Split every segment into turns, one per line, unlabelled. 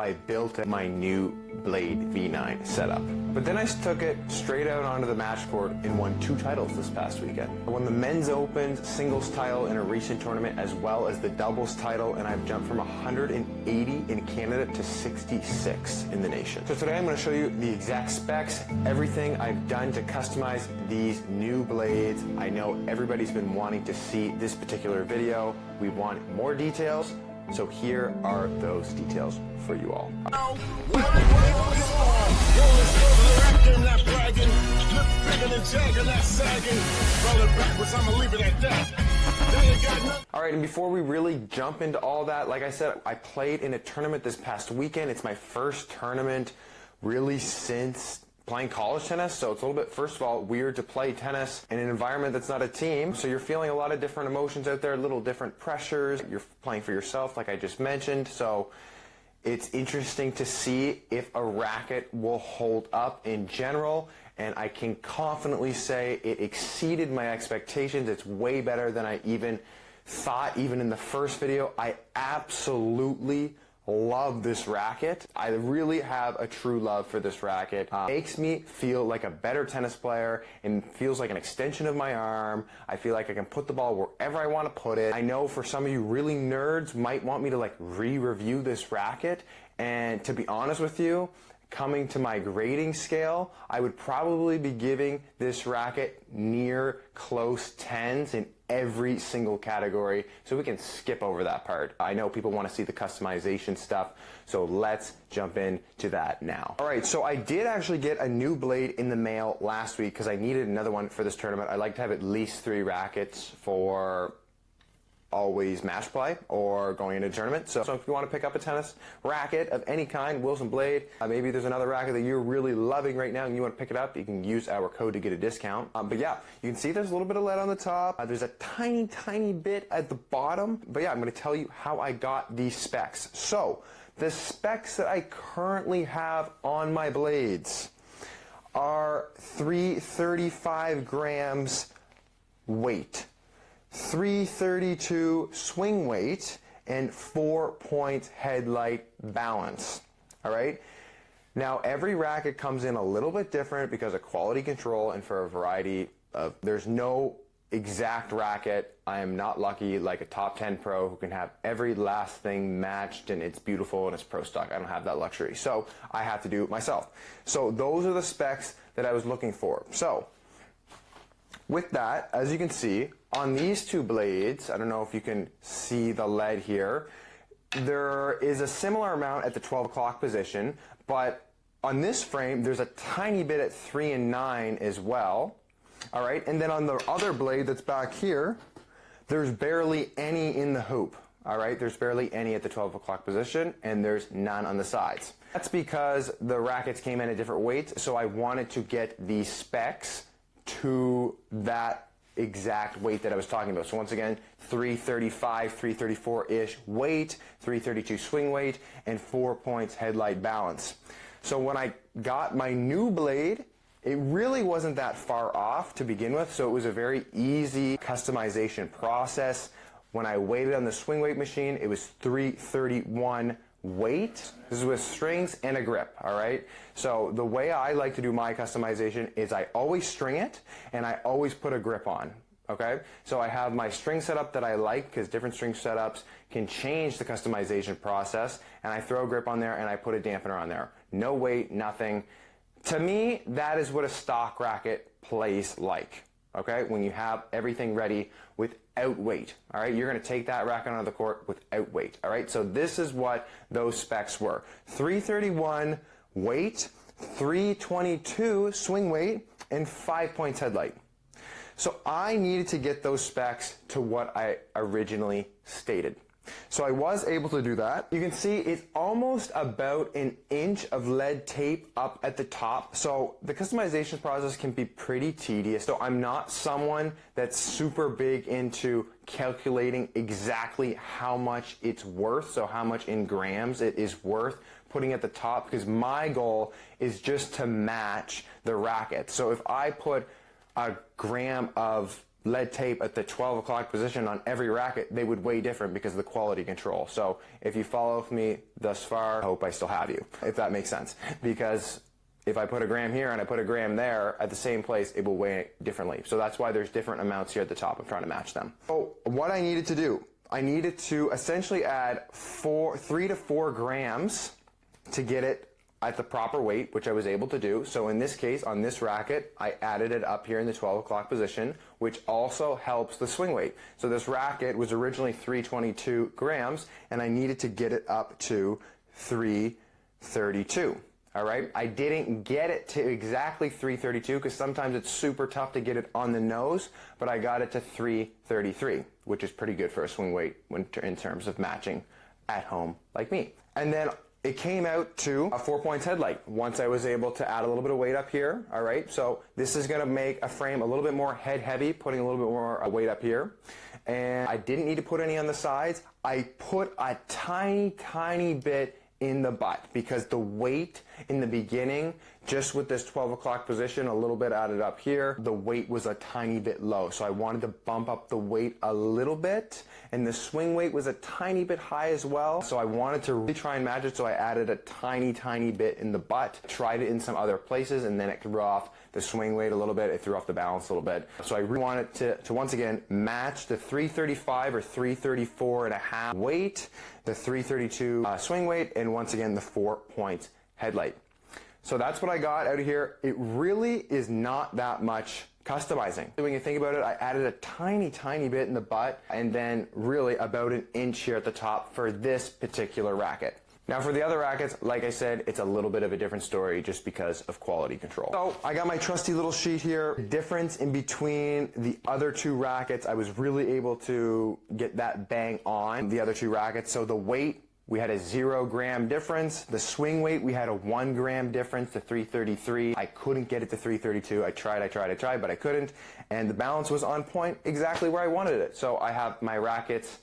I built my new Blade V9 setup. But then I took it straight out onto the match court and won 2 titles this past weekend. I won the men's open singles title in a recent tournament as well as the doubles title, and I've jumped from 180 in Canada to 66 in the nation. So today I'm going to show you the exact specs, everything I've done to customize these new blades. I know everybody's been wanting to see this particular video. We want more details, so here are those details for you all. Alright, and before we really jump into all that, like I said, I played in a tournament this past weekend. It's my first tournament really since playing college tennis, so it's a little bit, first of all, weird to play tennis in an environment that's not a team. So you're feeling a lot of different emotions out there, little different pressures. You're playing for yourself, like I just mentioned. So it's interesting to see if a racket will hold up in general, and I can confidently say it exceeded my expectations. It's way better than I even thought, even in the first video. I absolutely love this racket. I really have a true love for this racket. Makes me feel like a better tennis player and feels like an extension of my arm. I feel like I can put the ball wherever I want to put it. I know for some of you really nerds might want me to like re-review this racket, and to be honest with you, coming to my grading scale, I would probably be giving this racket near close 10s in every single category, so we can skip over that part. I know people want to see the customization stuff, so let's jump into that now. Alright, so I did actually get a new blade in the mail last week because I needed another one for this tournament. I like to have at least 3 rackets for always match play or going into a tournament. So if you want to pick up a tennis racket of any kind, Wilson Blade, maybe there's another racket that you're really loving right now and you want to pick it up, you can use our code to get a discount. But yeah, you can see there's a little bit of lead on the top. There's a tiny bit at the bottom. But yeah, I'm going to tell you how I got these specs. So the specs that I currently have on my blades are 335 grams weight, 332 swing weight, and 4-point headlight balance. Alright? Now every racket comes in a little bit different because of quality control and for a variety of, there's no exact racket. I am not lucky like a top 10 pro who can have every last thing matched and it's beautiful and it's pro stock. I don't have that luxury. So I have to do it myself. So those are the specs that I was looking for. So with that, as you can see, on these 2 blades, I don't know if you can see the lead here, there is a similar amount at the 12 o'clock position, but on this frame, there's a tiny bit at 3 and 9 as well. All right, and then on the other blade that's back here, there's barely any in the hoop. All right, there's barely any at the 12 o'clock position, and there's none on the sides. That's because the rackets came in at different weights, so I wanted to get the specs to that exact weight that I was talking about. So once again, 335, 334-ish weight, 332 swing weight, and 4 points headlight balance. So when I got my new blade, it really wasn't that far off to begin with, so it was a very easy customization process. When I weighed it on the swing weight machine, it was 331 weight. This is with strings and a grip, all right? So the way I like to do my customization is I always string it and I always put a grip on, okay? So I have my string setup that I like because different string setups can change the customization process, and I throw a grip on there and I put a dampener on there. No weight, nothing. To me, that is what a stock racket plays like, okay? When you have everything ready without weight, all right? You're going to take that racket onto the court without weight, all right? So this is what those specs were. 331 weight, 322 swing weight, and 5 points headlight. So I needed to get those specs to what I originally stated. So I was able to do that. You can see it's almost about an inch of lead tape up at the top. So the customization process can be pretty tedious. So I'm not someone that's super big into calculating exactly how much it's worth, so how much in grams it is worth putting at the top, because my goal is just to match the racket. So if I put a gram of lead tape at the 12 o'clock position on every racket, they would weigh different because of the quality control. So if you follow with me thus far, I hope I still have you, if that makes sense. Because if I put a gram here and I put a gram there at the same place, it will weigh differently. So that's why there's different amounts here at the top. I'm trying to match them. So what I needed to do, I needed to essentially add 3 to 4 grams to get it at the proper weight, which I was able to do. So in this case, on this racket, I added it up here in the 12 o'clock position, which also helps the swing weight. So this racket was originally 322 grams, and I needed to get it up to 332. All right, I didn't get it to exactly 332 because sometimes it's super tough to get it on the nose, but I got it to 333, which is pretty good for a swing weight in terms of matching at home like me. And then it came out to a 4 points headlight once I was able to add a little bit of weight up here. All right, so this is going to make a frame a little bit more head heavy, putting a little bit more weight up here. And I didn't need to put any on the sides. I put a tiny bit in the butt because the weight in the beginning, just with this 12 o'clock position, a little bit added up here, the weight was a tiny bit low. So I wanted to bump up the weight a little bit, and the swing weight was a tiny bit high as well. So I wanted to really try and match it, so I added a tiny bit in the butt, tried it in some other places, and then it threw off the swing weight a little bit, it threw off the balance a little bit. So I really wanted to once again match the 335 or 334 and a half weight, the 332 swing weight, and once again the 4 points headlight. So that's what I got out of here. It really is not that much customizing. When you think about it, I added a tiny bit in the butt and then really about an inch here at the top for this particular racket. Now for the other rackets, like I said, it's a little bit of a different story just because of quality control. So I got my trusty little sheet here. Difference in between the other two rackets, I was really able to get that bang on the other two rackets. So the weight, we had a 0 gram difference. The swing weight, we had a 1 gram difference to 333. I couldn't get it to 332. I tried, but I couldn't. And the balance was on point exactly where I wanted it. So I have my rackets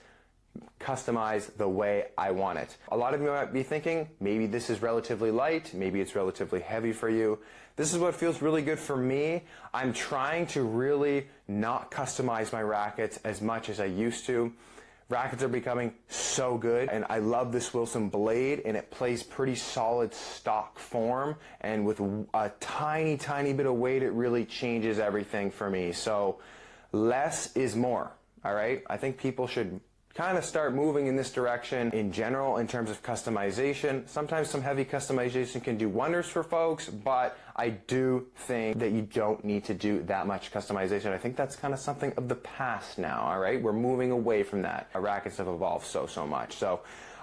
customized the way I want it. A lot of you might be thinking, maybe this is relatively light, maybe it's relatively heavy for you. This is what feels really good for me. I'm trying to really not customize my rackets as much as I used to. Rackets are becoming so good, and I love this Wilson blade, and it plays pretty solid stock form, and with a tiny bit of weight, it really changes everything for me. So less is more, all right? I think people should kind of start moving in this direction in general in terms of customization. Sometimes some heavy customization can do wonders for folks, but I do think that you don't need to do that much customization. I think that's kind of something of the past now, all right? We're moving away from that. Our rackets have evolved so much. So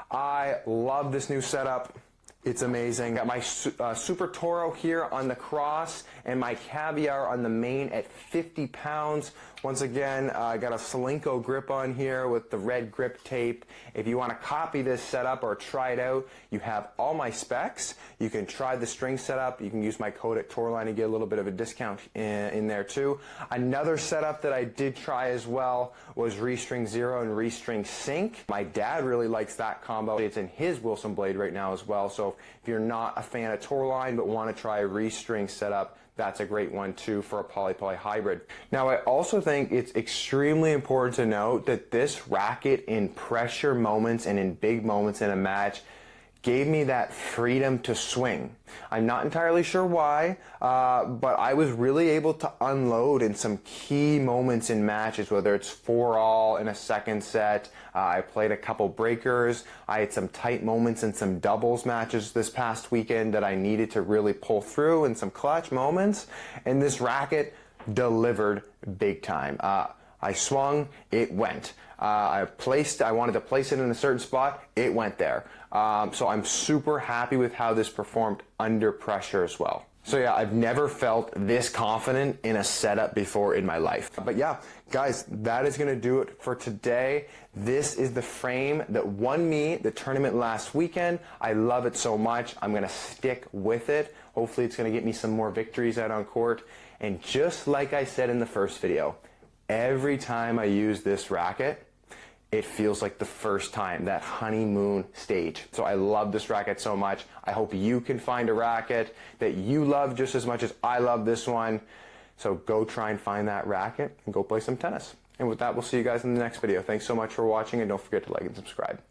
I love this new setup. It's amazing. Got my Super Toro here on the cross and my Caviar on the main at 50 pounds. Once again, I got a Solinco grip on here with the red grip tape. If you want to copy this setup or try it out, you have all my specs. You can try the string setup. You can use my code at Tourline to get a little bit of a discount in there too. Another setup that I did try as well was Restring Zero and Restring Sync. My dad really likes that combo. It's in his Wilson blade right now as well. So if you're not a fan of Tourline but want to try a Restring setup, that's a great one too for a poly-poly hybrid. Now I also think it's extremely important to note that this racket in pressure moments and in big moments in a match gave me that freedom to swing. I'm not entirely sure why, but I was really able to unload in some key moments in matches, whether it's 4-all in a second set. I played a couple breakers. I had some tight moments in some doubles matches this past weekend that I needed to really pull through in some clutch moments, and this racket delivered big time. I swung, it went. I wanted to place it in a certain spot, it went there. So I'm super happy with how this performed under pressure as well. So yeah, I've never felt this confident in a setup before in my life. But yeah, guys, that is going to do it for today. This is the frame that won me the tournament last weekend. I love it so much. I'm going to stick with it. Hopefully it's going to get me some more victories out on court. And just like I said in the first video, every time I use this racket, it feels like the first time, that honeymoon stage. So I love this racket so much. I hope you can find a racket that you love just as much as I love this one. So go try and find that racket and go play some tennis. And with that, we'll see you guys in the next video. Thanks so much for watching, and don't forget to like and subscribe.